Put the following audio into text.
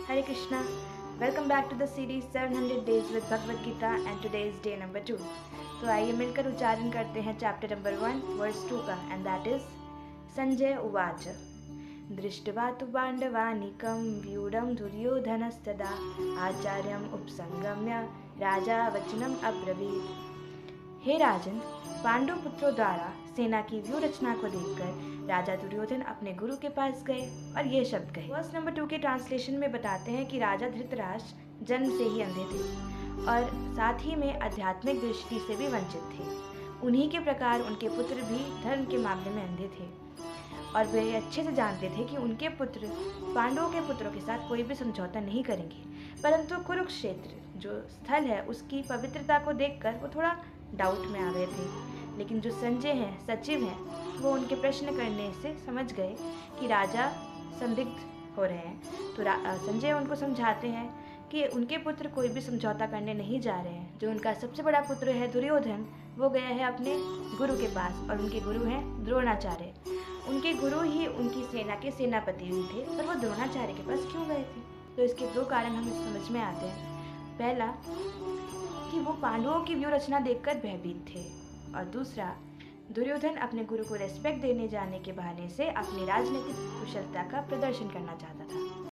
Hare Krishna. Welcome back to the series 700 Days with Bhagavad Gita and today is day number 2. तो आइए मिलकर उच्चारण करते हैं चैप्टर नंबर 1 वर्स 2 का एंड दैट इज संजय उवाच दृष्ट्वा तु पाण्डवानीकं व्यूढं दुर्योधनस्तदा आचार्यम उपसंगम्य राजा वचनम अब्रवीत। हे राजन, पांडु पुत्रों द्वारा सेना की व्यू रचना को देखकर राजा दुर्योधन अपने गुरु के पास गए और ये शब्द कहे। वर्स नंबर 2 के ट्रांसलेशन में बताते हैं कि राजा धृतराष्ट्र जन्म से ही अंधे थे और साथ ही में आध्यात्मिक दृष्टि से भी वंचित थे। उन्हीं के प्रकार उनके पुत्र भी धर्म के मामले में अंधे थे और वे अच्छे से जानते थे कि उनके पुत्र पांडवों के पुत्रों के साथ कोई भी समझौता नहीं करेंगे। परंतु कुरुक्षेत्र जो स्थल है उसकी पवित्रता को देखकर वो थोड़ा डाउट में आ गए थे। लेकिन जो संजय हैं, सचिव हैं, वो उनके प्रश्न करने से समझ गए कि राजा संदिग्ध हो रहे हैं। तो संजय उनको समझाते हैं कि उनके पुत्र कोई भी समझौता करने नहीं जा रहे हैं। जो उनका सबसे बड़ा पुत्र है दुर्योधन, वो गया है अपने गुरु के पास और उनके गुरु हैं द्रोणाचार्य। उनके गुरु ही उनकी सेना के सेनापति भी थे, पर वो द्रोणाचार्य के पास क्यों गए थे? तो इसके दो कारण हमें समझ में आते हैं। पहला कि वो पांडवों की व्यू रचना देखकर भयभीत थे और दूसरा दुर्योधन अपने गुरु को रेस्पेक्ट देने जाने के बहाने से अपनी राजनीतिक कुशलता का प्रदर्शन करना चाहता था।